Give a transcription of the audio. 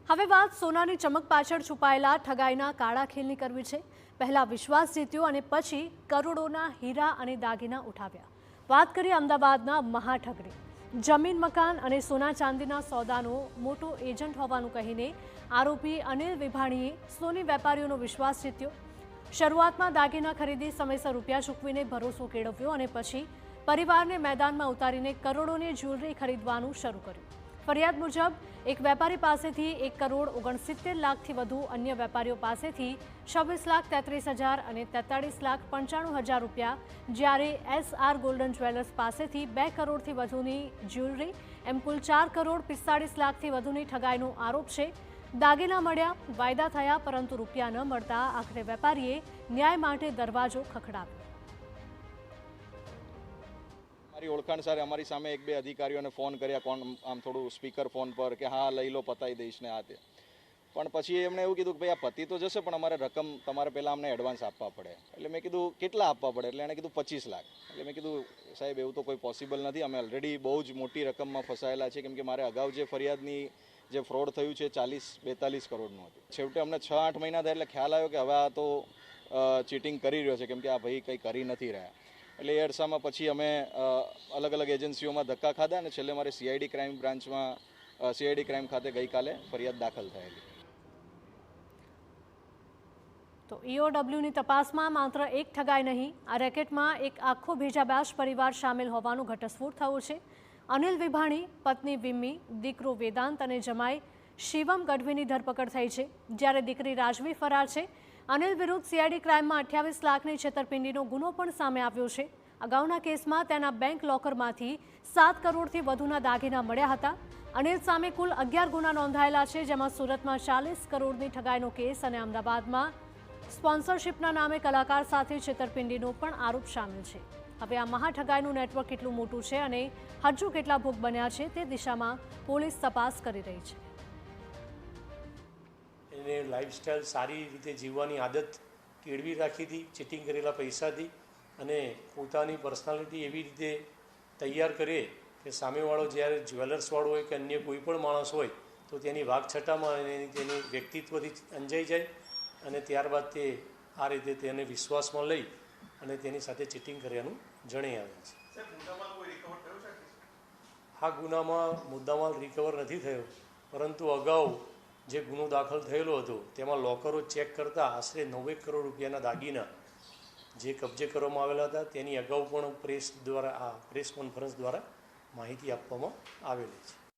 હવે વાત સોનાની ચમક પાછળ છુપાયેલા ઠગાઈના કાળા ખેલની કરવી છે। પહેલા વિશ્વાસ જીત્યો અને પછી કરોડોના હીરા અને દાગીના ઉઠાવ્યા। વાત કરીએ અમદાવાદના મહાઠગની। જમીન મકાન અને સોના ચાંદીના સોદાનો મોટો એજન્ટ હોવાનું કહીને આરોપી અનિલ વિભાણીએ સોની વેપારીઓનો વિશ્વાસ જીત્યો। શરૂઆતમાં દાગીના ખરીદી સમયસર રૂપિયા ચૂકવીને ભરોસો કેળવ્યો અને પછી પરિવારને મેદાનમાં ઉતારીને કરોડોની જ્વેલરી ખરીદવાનું શરૂ કર્યું। ફરિયાદ મુજબ એક વેપારી પાસેથી 1 કરોડ 69 લાખથી વધુ, અન્ય વેપારીઓ પાસેથી 26,33,000 અને 43,95,000 રૂપિયા, જ્યારે SR ગોલ્ડન જ્વેલર્સ પાસેથી 2 કરોડથી વધુની જ્વેલરી, એમ કુલ 4 કરોડ 45 લાખથી વધુની ઠગાઈનો આરોપ છે। દાગીના મળ્યા, વાયદા થયા, પરંતુ રૂપિયા ન મળતા આખરે વેપારીએ ન્યાય માટે દરવાજો ખખડાવ્યો। મારી ઓળખાણ સારે અમારી સામે 1-2 અધિકારીઓને ફોન કર્યા, કોણ આમ થોડું સ્પીકર ફોન પર કે હા લઈ લો, પતાવી દઈશ ને આ તે, પણ પછી એમણે એવું કીધું કે ભાઈ આ પતિ તો જશે પણ અમારે રકમ તમારે પહેલાં અમને એડવાન્સ આપવા પડે। એટલે મેં કીધું કેટલા આપવા પડે? એટલે એણે કીધું 25 લાખ। એટલે મેં કીધું સાહેબ એવું તો કોઈ પોસિબલ નથી, અમે ઓલરેડી બહુ જ મોટી રકમમાં ફસાયેલા છે, કેમ કે મારે અગાઉ જે ફરિયાદની જે ફ્રોડ થયું છે 40-42 કરોડનું હતું। છેવટે અમને 6-8 મહિના થયા એટલે ખ્યાલ આવ્યો કે હવે આ તો ચીટિંગ કરી રહ્યો છે, કેમ કે આ ભાઈ કંઈ કરી નથી રહ્યા। એટલે એ અરસામાં પછી અમે અલગ અલગ એજન્સીઓમાં ધક્કા ખાધા અને છેલ્લે મારે CID ક્રાઇમ બ્રાન્ચમાં CID ક્રાઇમ ખાતે ગઈકાલે ફરિયાદ દાખલ થયેલી। તો EOWની તપાસમાં માત્ર એક ઠગાઈ નહીં, આ રેકેટમાં એક આખો ભેજાબાજ પરિવાર સામેલ હોવાનો ઘટસ્ફોટ થયો છે। અનિલ વિભાણી, પત્ની વિમ્મી, દીકરો વેદાંત અને જમાઈ શિવમ ગઢવીની ધરપકડ થઈ છે, જ્યારે દીકરી રાજવી ફરાર છે। અનિલ વિરુદ્ધ CID ક્રાઇમમાં 28 લાખની છેતરપિંડીનો ગુનો પણ સામે આવ્યો છે। અગાઉના કેસમાં તેના બેંક લોકરમાંથી 7 કરોડથી વધુના દાગીના મળ્યા હતા। અનિલ સામે કુલ 11 ગુના નોંધાયેલા છે, જેમાં સુરતમાં 40 કરોડની ઠગાઈનો કેસ અને અમદાવાદમાં સ્પોન્સરશિપના નામે કલાકાર સાથે છેતરપિંડીનો પણ આરોપ સામેલ છે। હવે આ મહાઠગાઈનું નેટવર્ક કેટલું મોટું છે અને હજુ કેટલા ભોગ બન્યા છે તે દિશામાં પોલીસ તપાસ કરી રહી છે। એને લાઈફસ્ટાઈલ સારી રીતે જીવવાની આદત કેળવી રાખી હતી, ચીટિંગ કરેલા પૈસાથી, અને પોતાની પર્સનાલિટી એવી રીતે તૈયાર કરે કે સામેવાળો જ્યારે જ્વેલર્સવાળો હોય કે અન્ય કોઈ પણ માણસ હોય તો તેની વાકછટામાં અને તેની વ્યક્તિત્વથી અંજાઈ જાય અને ત્યારબાદ તે આ રીતે તેને વિશ્વાસમાં લઈ અને તેની સાથે ચીટિંગ કર્યાનું જણાઈ આવે છે। આ ગુનામાં મુદ્દામાલ રિકવર નથી થયો, પરંતુ અગાઉ જે ગુનો દાખલ થયેલો હતો તેમાં લોકરો ચેક કરતાં આશરે 9 કરોડ રૂપિયાના દાગીના જે કબજે કરવામાં આવેલા હતા, તેની અગાઉ પણ પ્રેસ કોન્ફરન્સ દ્વારા માહિતી આપવામાં આવેલી છે।